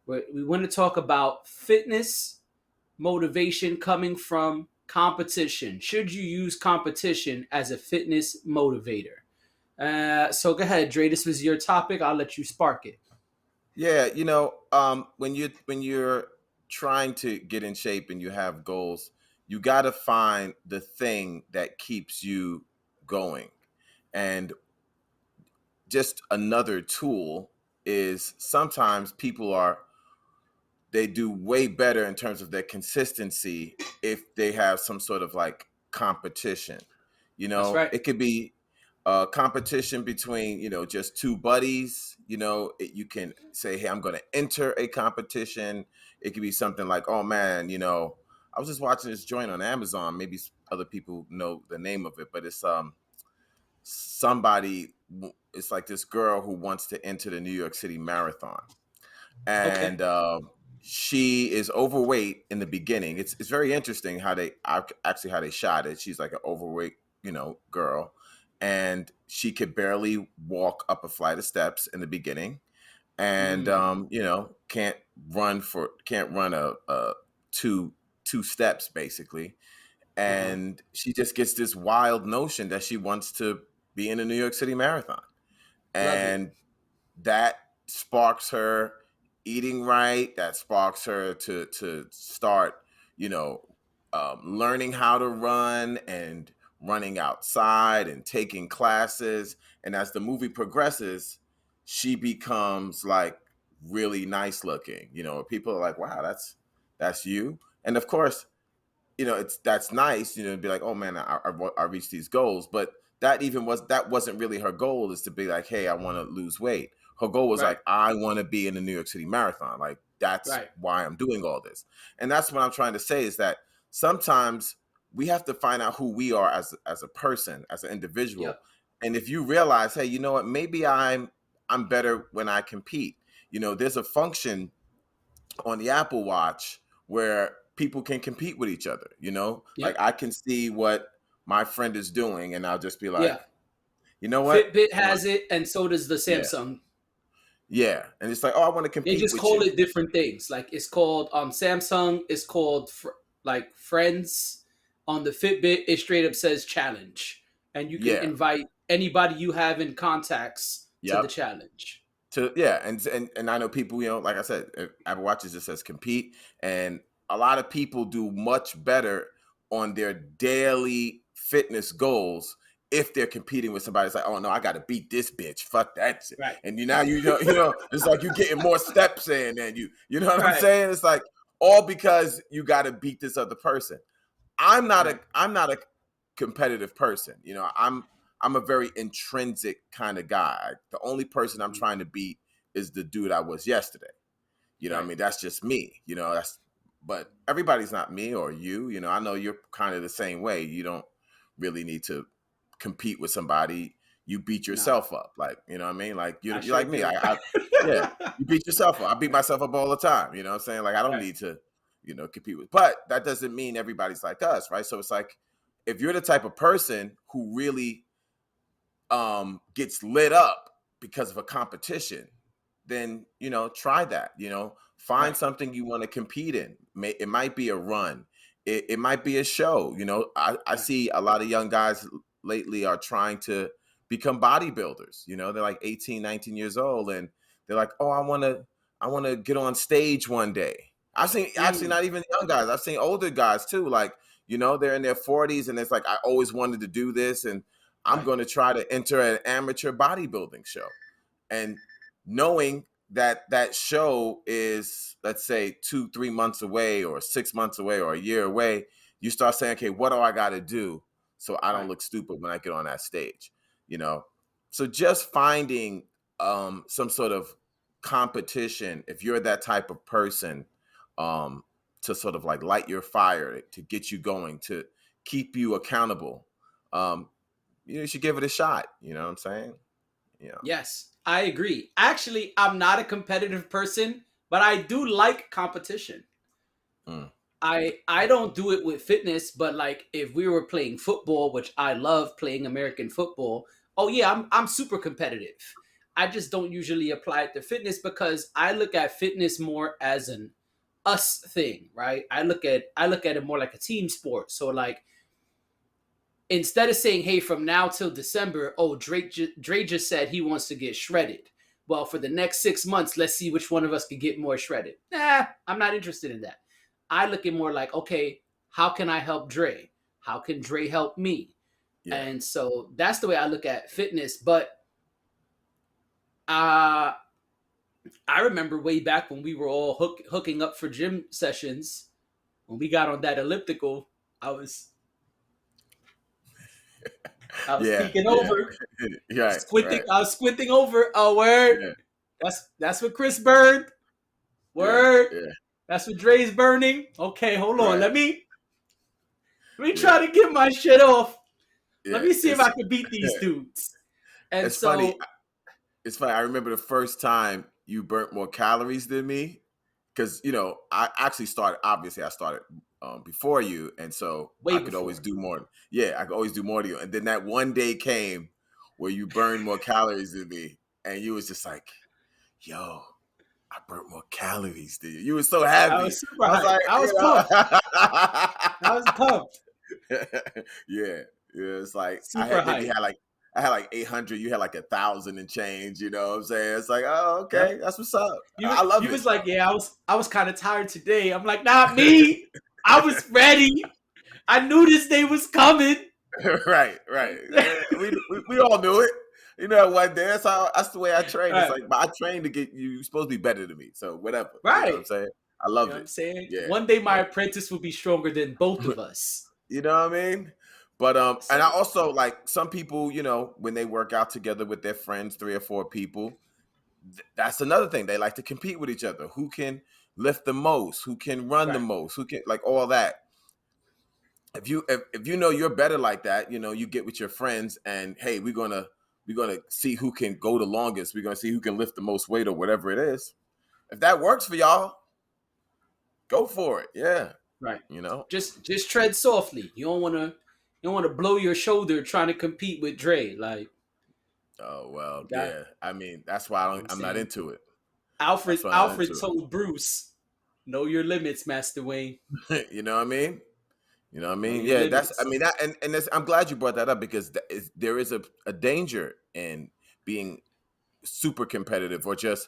We want to talk about fitness motivation coming from competition. Should you use competition as a fitness motivator? So go ahead, Dre. This was your topic. I'll let you spark it. Yeah, when you're trying to get in shape and you have goals, you got to find the thing that keeps you going. And just another tool is sometimes they do way better in terms of their consistency if they have some sort of like competition. That's right. It could be a competition between, just two buddies. You can say, hey, I'm going to enter a competition. It could be something like, oh man, I was just watching this joint on Amazon. Maybe other people know the name of it, but it's somebody. It's like this girl who wants to enter the New York City Marathon, Okay. and she is overweight in the beginning. It's very interesting actually how they shot it. She's like an overweight, girl, and she could barely walk up a flight of steps in the beginning, and Mm, can't run a two steps basically, uh-huh. and she just gets this wild notion that she wants to be in the New York City Marathon, Love it. and that sparks her eating right. That sparks her to start, you know, learning how to run and running outside and taking classes. And as the movie progresses, she becomes like really nice looking. People are like, "Wow, that's you." And of course, that's nice. To be like, "Oh man, I reached these goals," but that wasn't really her goal. Is to be like, "Hey, I want to lose weight." Her goal was Right. like, "I want to be in the New York City Marathon." Like that's Right. why I'm doing all this, and that's what I'm trying to say is that sometimes we have to find out who we are as a person, as an individual, Yep. and if you realize, hey, you know what, maybe I'm better when I compete. There's a function on the Apple Watch where people can compete with each other, like Yep. I can see what my friend is doing and I'll just be Yeah. like, you know what? Fitbit I want has it, and so does the yeah. Samsung. Yeah. And it's like, oh, I want to They compete just with call you. it different things. Like it's called Samsung is called like friends. On the Fitbit, it straight up says challenge, and you can Yeah. invite anybody you have in contacts to the Yep. challenge. Yeah, and I know people, like I said, Apple Watches just says compete, and a lot of people do much better on their daily fitness goals if they're competing with somebody that's like, oh no, I got to beat this bitch, fuck that shit, Right. and it's like you getting more steps in, and you know what I'm Right. saying? It's like all because you got to beat this other person. Right. I'm not a competitive person. I'm a very intrinsic kind of guy. The only person I'm Mhm. trying to beat is the dude I was yesterday. I Right. mean, that's just me. That's but everybody's not me or you. I know you're kind of the same way. You don't really need to compete with somebody. You beat No, yourself up. Like, you know what I mean? Like I you're sure like me. do. Yeah, you beat yourself up. I beat myself up all the time. You know what I'm saying? Like I don't Right. need to, compete with. But that doesn't mean everybody's like us, right? So it's like if you're the type of person who really gets lit up because of a competition, then try that. Find Right. something you want to compete in. It might be a run. It might be a show. I Right. see a lot of young guys lately are trying to become bodybuilders. They're like 18, 19 years old, and they're like, oh, I want to get on stage one day. I've seen actually Mm. not even young guys. I've seen older guys too. Like, they're in their 40s and it's like, I always wanted to do this. And I'm Right. going to try to enter an amateur bodybuilding show. And knowing that that show is, let's say, 2, 3 months away, or 6 months away, or a year away, you start saying, okay, what do I got to do so I don't Right. look stupid when I get on that stage? You know, so just finding some sort of competition, if you're that type of person, um, to sort of like light your fire, to get you going, to keep you accountable. Um, you should give it a shot. You know what I'm saying? Yeah. Yes, I agree. Actually, I'm not a competitive person, but I do like competition. Mm. I don't do it with fitness, but like if we were playing football, which I love playing American football, oh yeah, I'm super competitive. I just don't usually apply it to fitness because I look at fitness more as an us thing, right? I look at it more like a team sport. So like instead of saying, "Hey, from now till December, oh Dre just said he wants to get shredded." Well, for the next 6 months, let's see which one of us can get more shredded. Nah, I'm not interested in that. I look at more like, okay, how can I help Dre? How can Dre help me? Yeah. And so that's the way I look at fitness. But uh, I remember way back when we were all hooking up for gym sessions. When we got on that elliptical, I was I was Yeah. peeking Yeah. over, Right. squinting. Right. I was squinting over. Oh, word! Yeah. That's what Chris burned. Yeah. Word! Yeah. That's what Dre's burning. Okay, hold on. Right. Let me Yeah. try to get my shit off. Let Yeah. me see if I can beat these dudes. And It's funny. so, It's funny. I remember the first time you burnt more calories than me, because I actually started. Obviously, I started before you, and so way I could always before. do more. Yeah, I could always do more to you. And then that one day came where you burned more calories than me, and you was just like, "Yo, I burnt more calories than you." You were so I happy. was super I was hyped. like, I was pumped. I was pumped. yeah, yeah. It's like I Super had maybe hyped. had like I had like 800. You had like 1,000 and change. You know what I'm saying? It's like, oh, Yep. okay, that's what's up. You I love you it. was like, yeah, I was kind of tired today. I'm like, not me. I was ready. I knew this day was coming. Right, right. We all knew it. One day that's the way I train. It's Right. like, but I train to get you. You're supposed to be better than me. So whatever. You know what I'm Right. saying? I You know love what it. I'm saying? Yeah, One day my yeah. apprentice will be stronger than both of us. You know what I mean? But and I So also like some people, when they work out together with their friends, 3 or 4 people, that's another thing. They like to compete with each other. Who can lift the most? Who can run the right, most? Who can like all that? If you know you're better like that, you get with your friends and hey, we're gonna see who can go the longest. We're gonna see who can lift the most weight or whatever it is. If that works for y'all, go for it. Yeah. right. You know? Just tread softly. You don't wanna blow your shoulder trying to compete with Dre. Like Oh well, you got yeah. I mean, that's why I'm I'm not saying into it. Alfred That's why I'm not Alfred into told Bruce, know your limits, Master Wayne. it. You know what I mean? You know what I Know mean? your Yeah, that's. I limits. mean that, and I'm glad you brought that up because there is a danger in being super competitive or just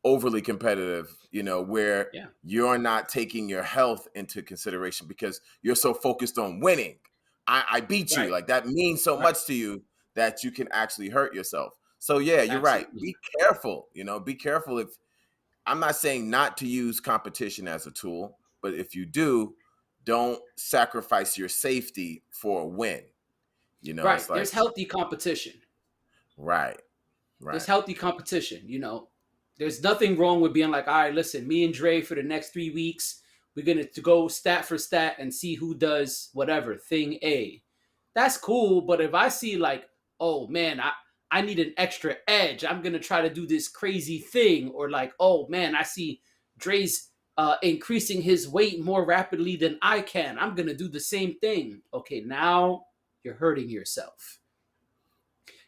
overly competitive. Where Yeah. you're not taking your health into consideration because you're so focused on winning. I beat you. Right. Like that means so Right. much to you that you can actually hurt yourself. So yeah, you're right. Absolutely. Be careful. Be careful if I'm not saying not to use competition as a tool, but if you do, don't sacrifice your safety for a win. It's Right. There's like, healthy competition. right, There's right. healthy competition. There's nothing wrong with being like, all right, listen, me and Dre for the next 3 weeks, we're gonna to go stat for stat and see who does whatever thing A. That's cool, but if I see like, oh man, I need an extra edge, I'm gonna try to do this crazy thing, or like, oh man, I see Dre's increasing his weight more rapidly than I can. I'm gonna do the same thing. Okay, now you're hurting yourself.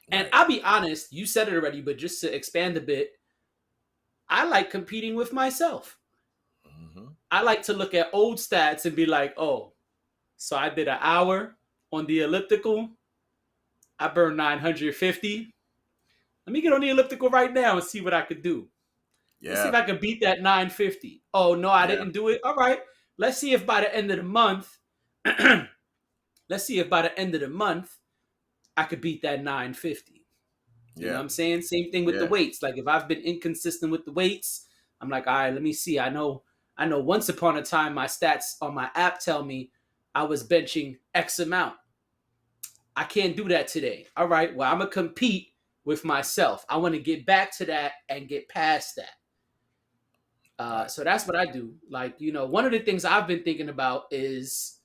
And Right. I'll be honest, you said it already, but just to expand a bit, I like competing with myself. Hmm. I like to look at old stats and be like, oh, so I did an hour on the elliptical. I burned 950. Let me get on the elliptical right now and see what I could do. Let's see if Yeah. I can beat that 950. Oh, no, I Yeah. didn't do it. All right. Let's see if by the end of the month, let's see if by the end of the month, I could beat that 950. You know what Yeah. I'm saying? Same thing with the Yeah. weights. Like if I've been inconsistent with the weights, I'm like, all right, let me see. I know once upon a time my stats on my app tell me I was benching X amount. I can't do that today. All right, well, I'm gonna compete with myself. I want to get back to that and get past that. Right. So that's what I do. Like, one of the things I've been thinking about is,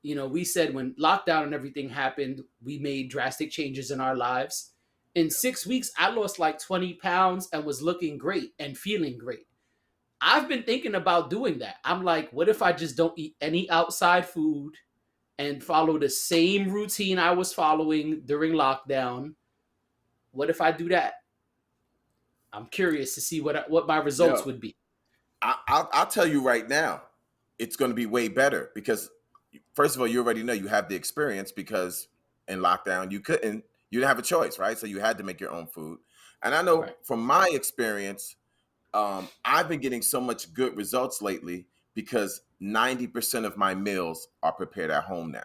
we said when lockdown and everything happened, we made drastic changes in our lives. In Yeah. 6 weeks, I lost like 20 pounds and was looking great and feeling great. I've been thinking about doing that. I'm like, what if I just don't eat any outside food and follow the same routine I was following during lockdown? What if I do that? I'm curious to see what my results Yo, would be. I'll tell you right now, it's going to be way better because first of all, you already know you have the experience because in lockdown you didn't have a choice, right? So you had to make your own food. And I know Right. from my experience, I've been getting so much good results lately because 90% of my meals are prepared at home now.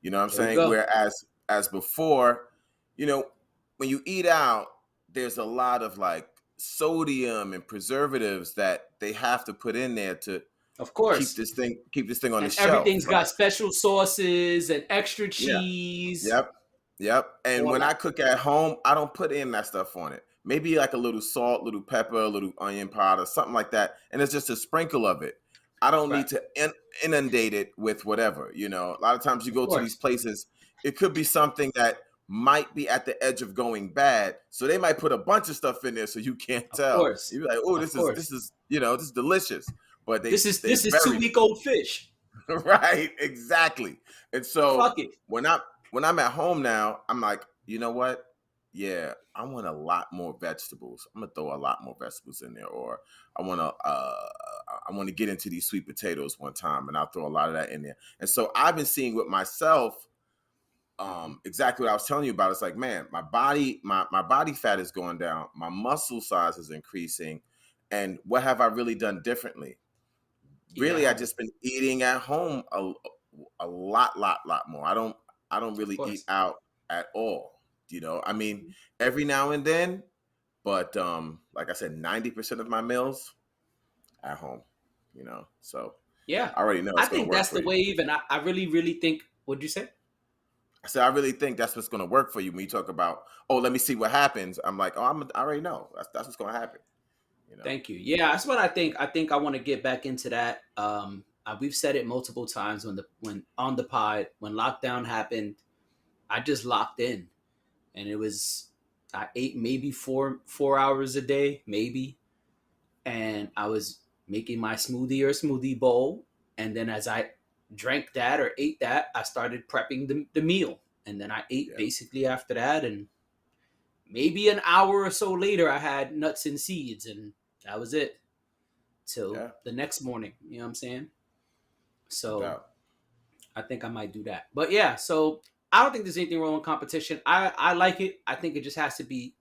You know what I'm There we saying? go. Whereas as before, you know, when you eat out, there's a lot of like sodium and preservatives that they have to put in there to Of keep course. this thing on the And shelf, everything's got right? special sauces and extra Yeah. cheese, Yep. Yep. And all when I that. cook at home, I don't put in that stuff on it. Maybe like a little salt, little pepper, a little onion powder, something like that. And it's just a sprinkle of it. I don't Right. need to inundate it with whatever. A lot of times you Of go to these course. places, it could be something that might be at the edge of going bad. So they might put a bunch of stuff in there so you can't Of tell. course. You're like, oh, Of this course. is, this is delicious. But This is they this is two buried week old fish. it. Right, exactly. And so Fuck it. when I when I'm at home now, I'm like, you know what? Yeah, I want a lot more vegetables. I'm gonna throw a lot more vegetables in there, or I want to get into these sweet potatoes one time, and I'll throw a lot of that in there. And so I've been seeing with myself Hmm. exactly what I was telling you about. It's like, man, my body fat is going down, my muscle size is increasing, and what have I really done differently? Eat at Really, I home. just been eating at home a lot more. I don't Of really eat course. out at all. I mean, every now and then, but like I said, 90% of my meals at home. So Yeah. I already know I it's gonna think work that's for the you. wave, and I really, really think what'd you say? So I really think that's what's gonna work for you when you talk about, oh, let me see what happens. I'm like, oh, I already know that's what's gonna happen. You know. Thank you. Yeah, that's what I think. I think I want to get back into that. We've said it multiple times when on the pod when lockdown happened. I just locked in, and it was I ate maybe four hours a day, maybe, and I was making my smoothie or smoothie bowl, and then as I drank that or ate that, I started prepping the meal, and then I ate Yeah. basically after that, and maybe an hour or so later, I had nuts and seeds, and that was it till Yeah. the next morning. You know what I'm saying? No So doubt. I think I might do that. But yeah, so I don't think there's anything wrong with competition. I like it. I think it just has to be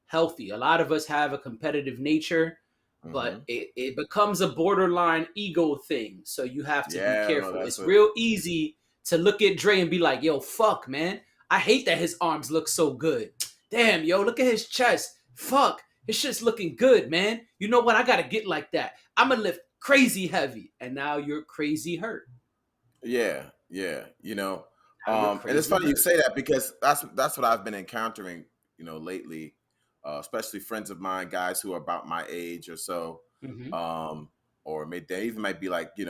healthy. A lot of us have a competitive nature, but Hmm. it becomes a borderline ego thing. So you have to be Yeah. No, careful. that's It's what. real easy to look at Dre and be like, yo, fuck, man. I hate that his arms look so good. Damn, yo, look at his chest. Fuck. His shit's looking good, man. You know what? I gotta get like that. I'm gonna lift crazy heavy. And now you're crazy hurt. Yeah, yeah, Now you're and it's crazy funny you hurt. say that because that's what I've been encountering, lately, especially friends of mine, guys who are about my age or so, Hmm. um, or maybe they even might be like, they're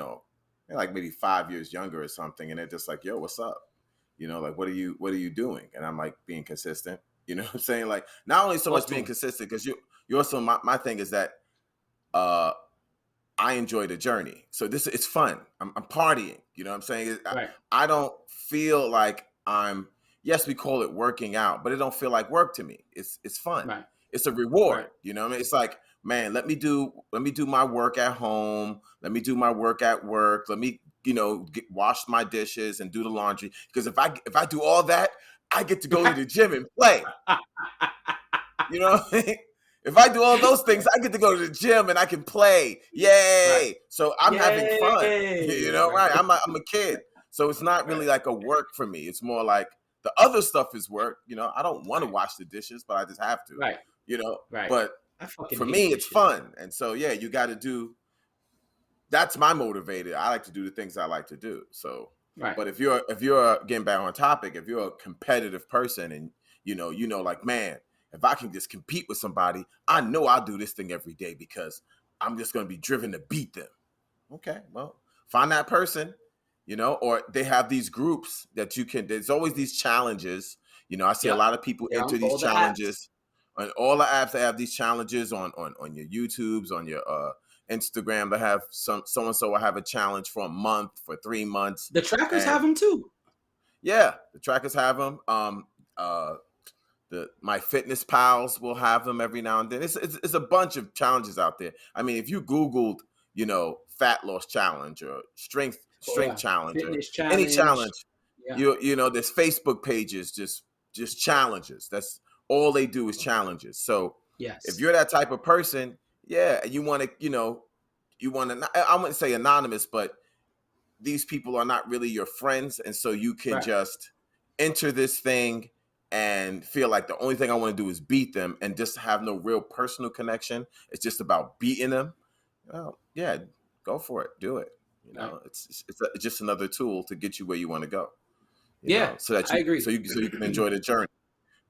like maybe 5 years younger or something, and they're just like, "Yo, what's up?" Like, what are you doing? And I'm like, being consistent. You know what I'm saying? Like, not only so Talk much to being him. consistent because you also my thing is that. Uh, I enjoy the journey. So this it's fun. I'm partying. You know what I'm saying? Right, I don't feel like yes, we call it working out, but it don't feel like work to me. It's fun. right, It's a reward. right, You know what I mean? It's like, man, let me do my work at home. Let me do my work at work. Let me, wash my dishes and do the laundry. Because if I do all that, I get to go to right, the gym and play. You know what I mean? If I do all those things, I get to go to the gym and I can play. right. Yay! So I'm having fun. Right, Right? I'm a kid. So it's not really right, like a work for me. It's more like the other stuff is work. I don't want to right, wash the dishes, but I just have to. right, You know, right. but I fucking for hate me, it's dishes. fun. And so yeah, you got to do that's my motivator. I like to do the things I like to do. So, Right, but if you're getting back on topic, if you're a competitive person and like, man, if I can just compete with somebody, I know I'll do this thing every day because I'm just going to be driven to beat them. Okay, well, find that person, or they have these groups that you can. There's always these challenges. I see a yep. lot of people They're enter on these all the apps. challenges on all the apps. They have these challenges on your YouTubes, on your Instagram. They have so and so will have a challenge for a month, for 3 months, The trackers and have them too. yeah, the trackers have them. Uh, the my fitness pals will have them every now and then. It's a bunch of challenges out there. I mean, if you Googled, fat loss challenge or Oh strength yeah, challenge or fitness any challenge. challenge, Yeah. there's Facebook pages just challenges. That's all they do is challenges. So if Yes. you're that type of person, yeah, you want to, I wouldn't say anonymous, but these people are not really your friends, and so you can Right. just enter this thing and feel like the only thing I want to do is beat them and just have no real personal connection. It's just about beating them. Well, yeah, go for it, do it. Right. It's just another tool to get you where you want to go. Yeah, So that I agree. you can enjoy the journey.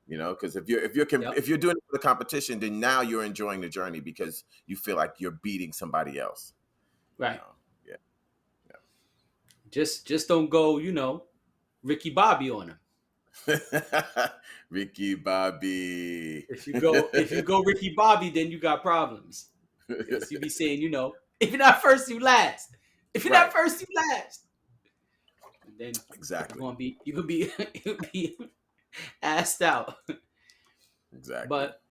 Because Yep. if you're doing it for the competition, then now you're enjoying the journey because you feel like you're beating somebody else. You Right. know, yeah, Just don't go, Ricky Bobby on him. Ricky Bobby. If you go Ricky Bobby, then you got problems. Because you be saying, if you're not first, you last. If you're not Right. first, you last. And then Exactly. you could be asked out. Exactly. But